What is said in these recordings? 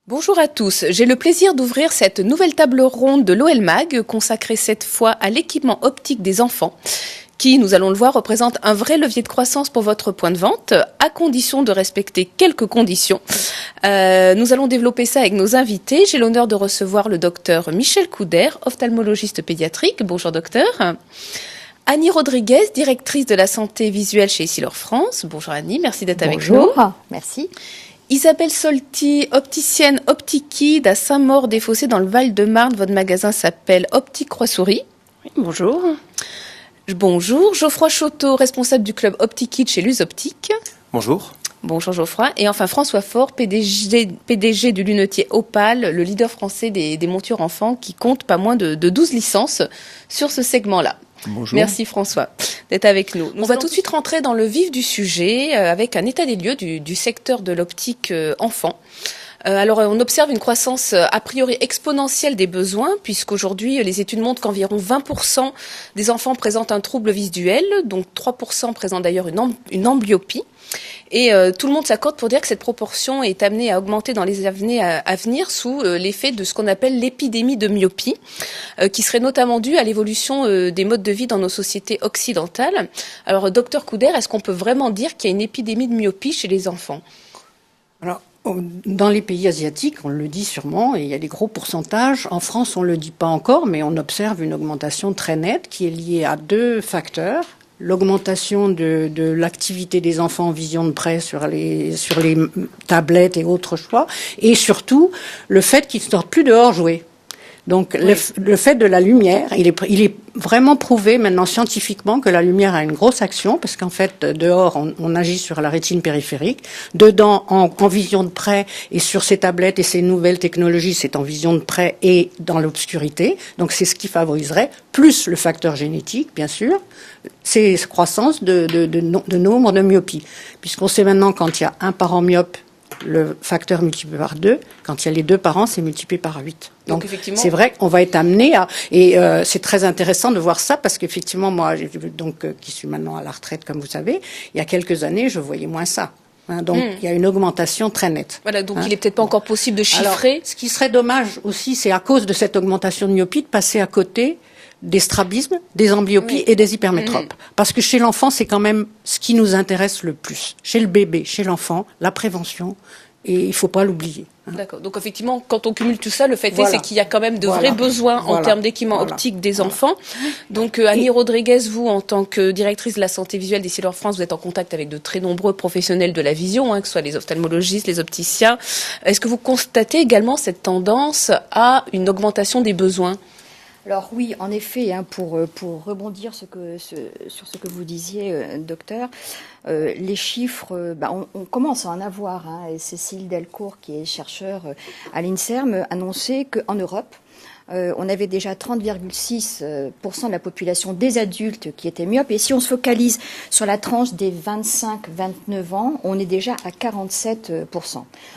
Bonjour à tous, j'ai le plaisir d'ouvrir cette nouvelle table ronde de l'OL Mag consacrée cette fois à l'équipement optique des enfants qui, nous allons le voir, représente un vrai levier de croissance pour votre point de vente à condition de respecter quelques conditions. Nous allons développer ça avec nos invités. J'ai l'honneur de recevoir le docteur Michel Couder, ophtalmologiste pédiatrique. Bonjour docteur. Annie Rodriguez, directrice de la santé visuelle chez Essilor France. Bonjour Annie, merci d'être avec nous. Bonjour, merci. Isabelle Solti, opticienne Optikid à Saint-Maur-des-Fossés dans le Val-de-Marne. Votre magasin s'appelle Optique Croix-Souris. Oui, bonjour. Bonjour. Geoffroy Choteau, responsable du club Optikid chez Luz Optique. Bonjour. Bonjour Geoffroy. Et enfin François Faure, PDG du lunetier Opal, le leader français des montures enfants qui compte pas moins de 12 licences sur ce segment-là. Bonjour. Merci François d'être avec nous. On va tout de suite rentrer dans le vif du sujet avec un état des lieux du secteur de l'optique enfant. Alors on observe une croissance a priori exponentielle des besoins puisqu'aujourd'hui les études montrent qu'environ 20% des enfants présentent un trouble visuel, donc 3% présentent d'ailleurs une amblyopie. Et tout le monde s'accorde pour dire que cette proportion est amenée à augmenter dans les années à venir sous l'effet de ce qu'on appelle l'épidémie de myopie, qui serait notamment due à l'évolution des modes de vie dans nos sociétés occidentales. Alors, docteur Couder, est-ce qu'on peut vraiment dire qu'il y a une épidémie de myopie chez les enfants ? Alors, dans les pays asiatiques, on le dit sûrement, et il y a des gros pourcentages. En France, on ne le dit pas encore, mais on observe une augmentation très nette qui est liée à deux facteurs. L'augmentation de l'activité des enfants en vision de près sur les tablettes et autres choix, et surtout le fait qu'ils ne sortent plus dehors jouer. Donc oui. le fait de la lumière, il est vraiment prouvé maintenant scientifiquement que la lumière a une grosse action, parce qu'en fait dehors on agit sur la rétine périphérique, dedans en vision de près et sur ces tablettes et ces nouvelles technologies c'est en vision de près et dans l'obscurité, donc c'est ce qui favoriserait, plus le facteur génétique bien sûr, ces croissances de nombre de myopies, puisqu'on sait maintenant quand il y a un parent myope, le facteur multiplié par 2, quand il y a les deux parents, c'est multiplié par 8. Donc effectivement, c'est vrai qu'on va être amené à... Et c'est très intéressant de voir ça, parce qu'effectivement, moi, qui suis maintenant à la retraite, comme vous savez, il y a quelques années, je voyais moins ça. Donc, il y a une augmentation très nette. Voilà, donc il est peut-être pas encore possible de chiffrer. Alors, ce qui serait dommage aussi, c'est à cause de cette augmentation de myopie, de passer à côté des strabismes, des amblyopies et des hypermétropes. Parce que chez l'enfant, c'est quand même ce qui nous intéresse le plus. Chez le bébé, chez l'enfant, la prévention, et il ne faut pas l'oublier. D'accord. Donc effectivement, quand on cumule tout ça, le fait est, c'est qu'il y a quand même de vrais besoins en termes d'équipement optique des enfants. Donc Annie Rodriguez, vous, en tant que directrice de la santé visuelle d'Essilor France, vous êtes en contact avec de très nombreux professionnels de la vision, que ce soit les ophtalmologistes, les opticiens. Est-ce que vous constatez également cette tendance à une augmentation des besoins ? Alors oui, en effet, pour rebondir sur ce que vous disiez, docteur, les chiffres, on commence à en avoir. Et Cécile Delcourt, qui est chercheur à l'INSERM, annonçait qu'en Europe, on avait déjà 30,6% de la population des adultes qui étaient myopes. Et si on se focalise sur la tranche des 25-29 ans, on est déjà à 47%.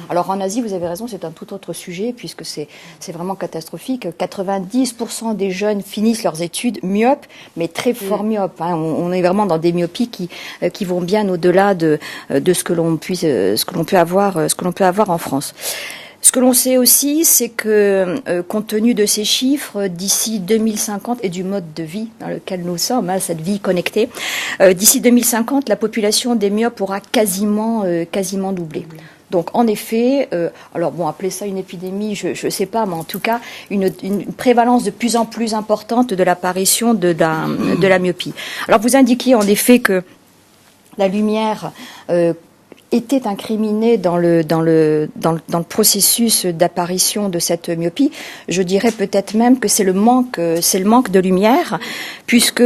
Alors en Asie, vous avez raison, c'est un tout autre sujet puisque c'est vraiment catastrophique. 90% des jeunes finissent leurs études myopes, mais très fort myopes. On est vraiment dans des myopies qui vont bien au-delà de ce que l'on peut avoir en France. Ce que l'on sait aussi, c'est que, compte tenu de ces chiffres, d'ici 2050 et du mode de vie dans lequel nous sommes, cette vie connectée, d'ici 2050, la population des myopes aura quasiment doublé. Donc, en effet, appelez ça une épidémie, je sais pas, mais en tout cas, une prévalence de plus en plus importante de l'apparition de la myopie. Alors, vous indiquiez en effet que la lumière était incriminé dans le processus d'apparition de cette myopie. Je dirais peut-être même que c'est le manque de lumière, puisque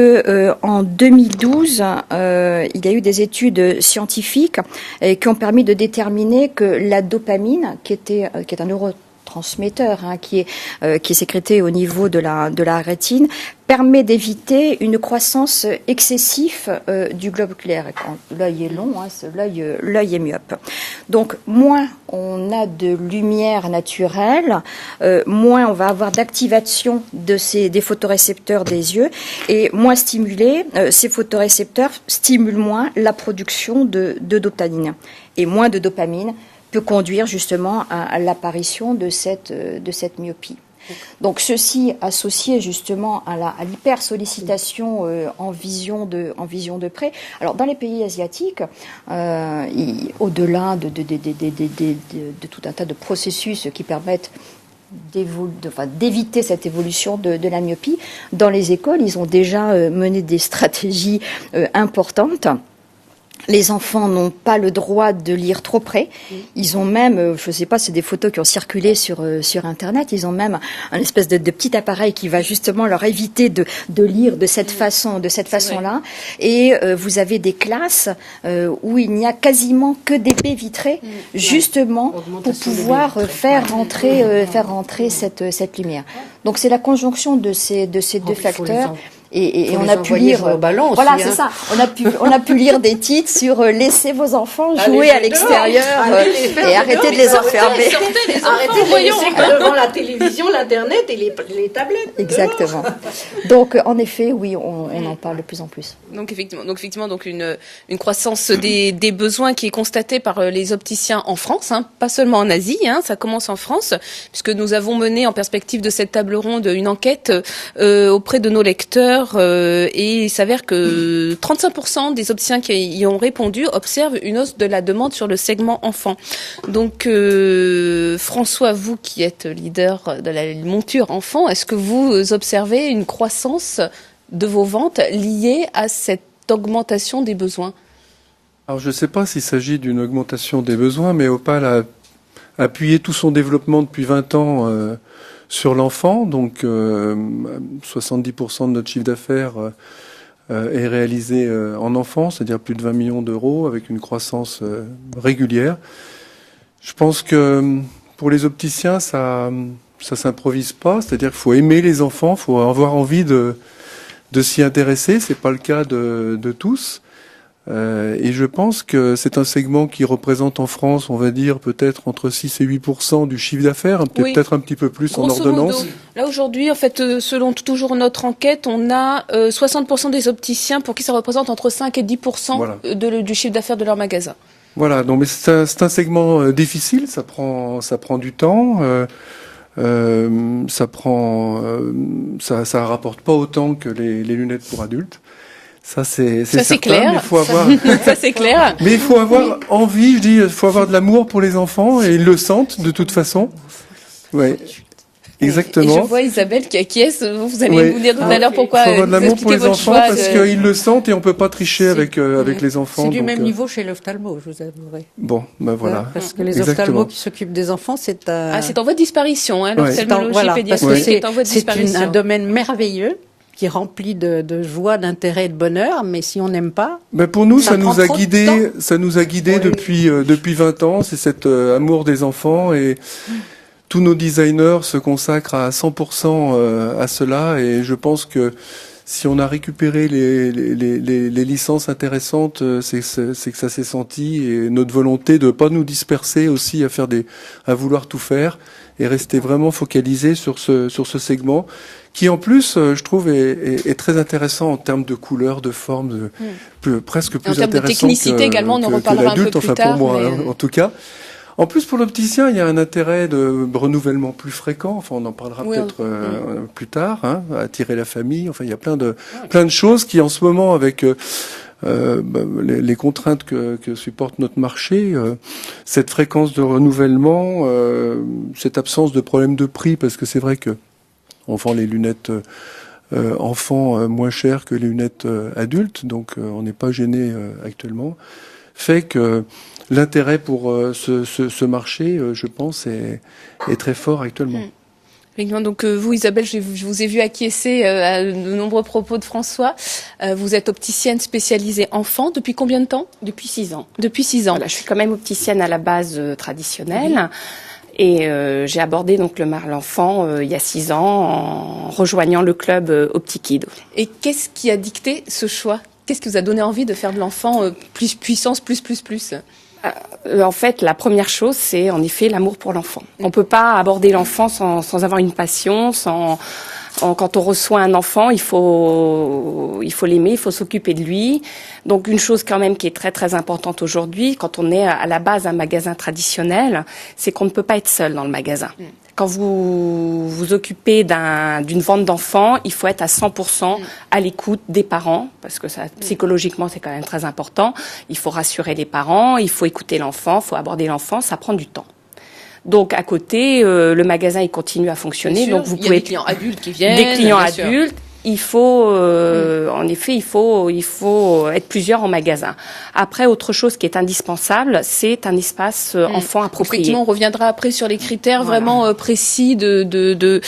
en 2012, il y a eu des études scientifiques qui ont permis de déterminer que la dopamine, qui est un neurotransmetteur qui est sécrété au niveau de la rétine, permet d'éviter une croissance excessive du globe oculaire. Et quand l'œil est long, l'œil est myope. Donc, moins on a de lumière naturelle, moins on va avoir d'activation des photorécepteurs des yeux, et moins stimulés, ces photorécepteurs stimulent moins la production de dopamine. Et moins de dopamine peut conduire justement à l'apparition de cette myopie. Donc ceci associé justement à l'hypersollicitation en vision de près. Alors dans les pays asiatiques, au-delà de tout un tas de processus qui permettent d'éviter cette évolution de la myopie, dans les écoles, ils ont déjà mené des stratégies importantes. Les enfants n'ont pas le droit de lire trop près. Ils ont même, je ne sais pas, c'est des photos qui ont circulé sur Internet. Ils ont même un espèce de petit appareil qui va justement leur éviter de lire de cette façon-là. Et vous avez des classes où il n'y a quasiment que des baies vitrées, justement pour pouvoir faire rentrer cette lumière. Donc c'est la conjonction de ces deux facteurs. Et on a pu lire au ballon aussi, voilà, c'est ça. On a pu lire des titres sur laissez vos enfants jouer à l'extérieur et arrêtez de les enfermer. Arrêtez de les laisser devant la télévision, l'internet et les tablettes. Exactement. Donc en effet, oui, on en parle de plus en plus. Donc effectivement, une croissance des besoins qui est constatée par les opticiens en France, pas seulement en Asie, ça commence en France, puisque nous avons mené en perspective de cette table ronde une enquête auprès de nos lecteurs. Et il s'avère que 35% des opticiens qui y ont répondu observent une hausse de la demande sur le segment enfant. Donc François, vous qui êtes leader de la monture enfant, est-ce que vous observez une croissance de vos ventes liées à cette augmentation des besoins? Alors je ne sais pas s'il s'agit d'une augmentation des besoins, mais Opal a appuyé tout son développement depuis 20 ans sur l'enfant, donc 70% de notre chiffre d'affaires est réalisé en enfant, c'est-à-dire plus de 20 millions d'euros avec une croissance régulière. Je pense que pour les opticiens, ça s'improvise pas, c'est-à-dire qu'il faut aimer les enfants, il faut avoir envie de s'y intéresser, c'est pas le cas de tous. Et je pense que c'est un segment qui représente en France, on va dire, peut-être entre 6 et 8% du chiffre d'affaires, peut-être un petit peu plus en ordonnance. Là, aujourd'hui, en fait, selon toujours notre enquête, on a 60% des opticiens pour qui ça représente entre 5 et 10% voilà. Du chiffre d'affaires de leur magasin. Voilà, donc mais c'est un segment difficile, ça prend du temps. Ça rapporte pas autant que les lunettes pour adultes. Ça c'est clair. Mais il faut avoir ça c'est clair. Mais il faut avoir envie, il faut avoir de l'amour pour les enfants et ils le sentent de toute façon. Ouais. Exactement. Et je vois Isabelle qui acquiesce. Vous allez nous dire tout à l'heure pourquoi. Il faut avoir de l'amour pour les enfants parce qu'ils le sentent et on peut pas tricher avec les enfants. C'est du même niveau chez l'ophtalmo, je vous avouerai. Bon, ben voilà. Parce que les ophtalmos qui s'occupent des enfants, c'est c'est en voie de disparition, l'ophtalmologie pédiatrique est en voie de disparition. C'est un domaine merveilleux qui est rempli de joie, d'intérêt et de bonheur, mais si on n'aime pas... Ben pour nous, ça nous a guidés depuis 20 ans, c'est cet amour des enfants et tous nos designers se consacrent à 100% à cela et je pense que si on a récupéré les licences intéressantes, c'est que ça s'est senti et notre volonté de pas nous disperser aussi à vouloir tout faire et rester vraiment focalisé sur ce segment qui en plus, je trouve, est très intéressant en termes de couleur, de forme, presque plus intéressant en termes de technicité également, on en reparlera un peu plus tard. Pour moi, en tout cas. En plus, pour l'opticien, il y a un intérêt de renouvellement plus fréquent. Enfin, on en parlera peut-être plus tard. Attirer la famille. Enfin, il y a plein de choses qui, en ce moment, avec les contraintes que supporte notre marché, cette fréquence de renouvellement, cette absence de problème de prix, parce que c'est vrai que on vend les lunettes enfants moins chères que les lunettes adultes, donc on n'est pas gêné actuellement, fait que l'intérêt pour ce marché, je pense, est très fort actuellement. Donc vous, Isabelle, je vous ai vu acquiescer à de nombreux propos de François. Vous êtes opticienne spécialisée enfant depuis combien de temps? Depuis 6 ans. Depuis 6 ans. Voilà, je suis quand même opticienne à la base traditionnelle. Et j'ai abordé donc le marché l'enfant il y a 6 ans en rejoignant le club OptiKid. Et qu'est-ce qui a dicté ce choix? Qu'est-ce qui vous a donné envie de faire de l'enfant plus puissance, plus? En fait, la première chose, c'est en effet l'amour pour l'enfant. On peut pas aborder l'enfant sans avoir une passion, sans Quand on reçoit un enfant, il faut l'aimer, il faut s'occuper de lui. Donc une chose quand même qui est très très importante aujourd'hui, quand on est à la base d'un magasin traditionnel, c'est qu'on ne peut pas être seul dans le magasin. Quand vous vous occupez d'une vente d'enfants, il faut être à 100% à l'écoute des parents, parce que ça, psychologiquement, c'est quand même très important. Il faut rassurer les parents, il faut écouter l'enfant, il faut aborder l'enfant, ça prend du temps. Donc à côté, le magasin il continue à fonctionner. Donc vous pouvez des clients adultes qui viennent. Des clients adultes. Il faut, en effet, il faut être plusieurs en magasin. Après, autre chose qui est indispensable, c'est un espace enfant approprié. Effectivement, on reviendra après sur les critères vraiment précis de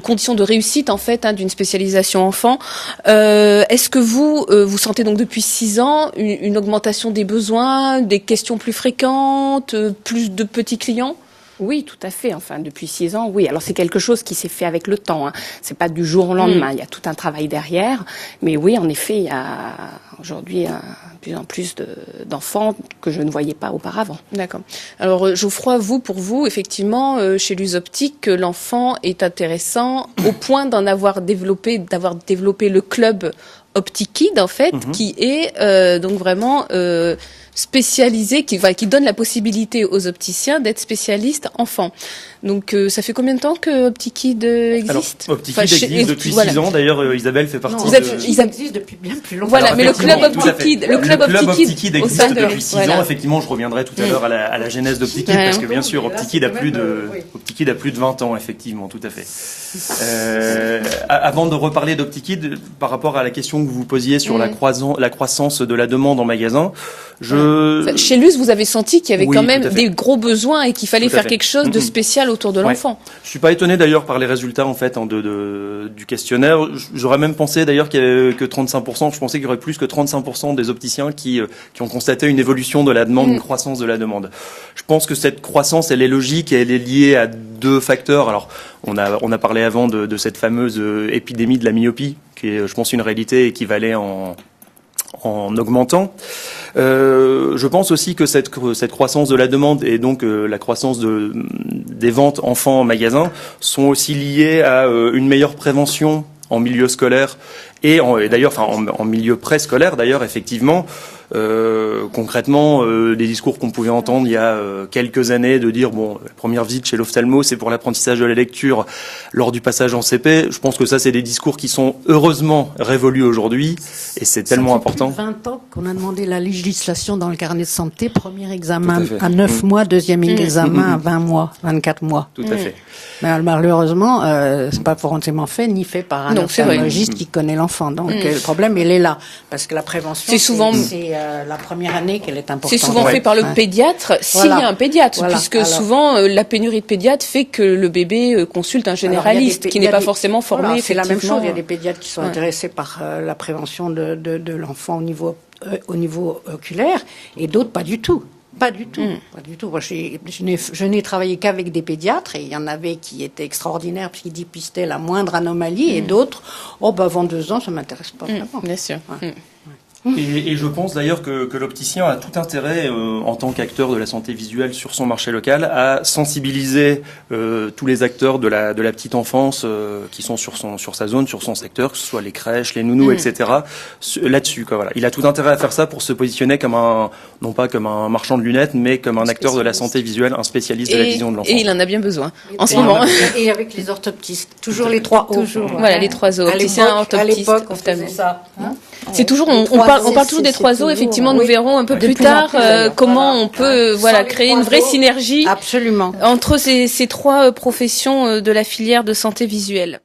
conditions de réussite en fait d'une spécialisation enfant. Est-ce que vous sentez donc depuis 6 ans une augmentation des besoins, des questions plus fréquentes, plus de petits clients? Oui, tout à fait. Enfin, depuis 6 ans, oui. Alors, c'est quelque chose qui s'est fait avec le temps. C'est pas du jour au lendemain. Il y a tout un travail derrière. Mais oui, en effet, il y a aujourd'hui de plus en plus d'enfants que je ne voyais pas auparavant. D'accord. Alors, Geoffroy, pour vous, effectivement, chez Luz Optique, l'enfant est intéressant au point d'avoir développé le club OptiKid, en fait, qui est donc vraiment spécialisé, qui donne la possibilité aux opticiens d'être spécialistes enfants. Donc ça fait combien de temps que OptiKid existe? Alors, OptiKid existe depuis 6 ans. D'ailleurs, Isabelle fait partie ils existent depuis bien plus longtemps. Voilà, mais le club OptiKid, le club OptiKid existe depuis 6 voilà. ans. Effectivement, je reviendrai tout à l'heure à la genèse d'OptiKid, parce que bien sûr, OptiKid a plus de 20 ans, effectivement, tout à fait. Avant de reparler d'OptiKid, par rapport à la question que vous posiez sur la croissance de la demande en magasin, chez Luz, vous avez senti qu'il y avait quand même des gros besoins et qu'il fallait faire quelque chose de spécial autour de l'enfant. Je suis pas étonné d'ailleurs par les résultats en fait du questionnaire. J'aurais même pensé d'ailleurs qu'il y avait que 35%. Je pensais qu'il y aurait plus que 35% des opticiens qui ont constaté une évolution de la demande, une croissance de la demande. Je pense que cette croissance, elle est logique et elle est liée à 2 facteurs. Alors, on a parlé avant de cette fameuse épidémie de la myopie, qui est, je pense, une réalité et qui va aller en augmentant. Je pense aussi que cette croissance de la demande et donc la croissance des ventes enfants en magasin sont aussi liées à une meilleure prévention en milieu scolaire et d'ailleurs en milieu préscolaire d'ailleurs effectivement. Concrètement, des discours qu'on pouvait entendre il y a quelques années de dire la première visite chez l'ophtalmo c'est pour l'apprentissage de la lecture lors du passage en CP. Je pense que ça c'est des discours qui sont heureusement révolus aujourd'hui et c'est tellement important. Ça fait plus de 20 ans qu'on a demandé la législation dans le carnet de santé, premier examen à 9 mois, deuxième examen à 20 mois, 24 mois. Tout à fait. Mais malheureusement, c'est pas forcément fait ni fait par un ophtalmologiste qui connaît l'enfant. Donc le problème il est là parce que la prévention c'est souvent la première année qu'elle est importante. C'est souvent fait par le pédiatre, s'il y a un pédiatre, puisque souvent la pénurie de pédiatres fait que le bébé consulte un généraliste qui n'est pas forcément formé. C'est la même chose, il y a des pédiatres qui sont intéressés par la prévention de l'enfant au niveau oculaire et d'autres pas du tout. Pas du tout. Moi, je n'ai travaillé qu'avec des pédiatres et il y en avait qui étaient extraordinaires parce qu'ils dépistaient la moindre anomalie et d'autres, avant 2 ans, ça m'intéresse pas vraiment. Bien sûr. Et je pense d'ailleurs que l'opticien a tout intérêt, en tant qu'acteur de la santé visuelle sur son marché local, à sensibiliser tous les acteurs de la petite enfance qui sont sur sa zone, sur son secteur, que ce soit les crèches, les nounous, etc. Là-dessus, quoi. Voilà. Il a tout intérêt à faire ça pour se positionner comme non pas comme un marchand de lunettes, mais comme un acteur de la santé visuelle, un spécialiste de la vision de l'enfant. Et il en a bien besoin en ce moment. Et avec les orthoptistes, toujours les 3 O. Voilà, les 3 O. Opticien, orthoptiste, à l'époque, on faisait ça. C'est toujours, on parle toujours des 3 O. Effectivement, nous verrons un peu plus tard comment on peut créer une vraie synergie absolument entre ces 3 professions de la filière de santé visuelle.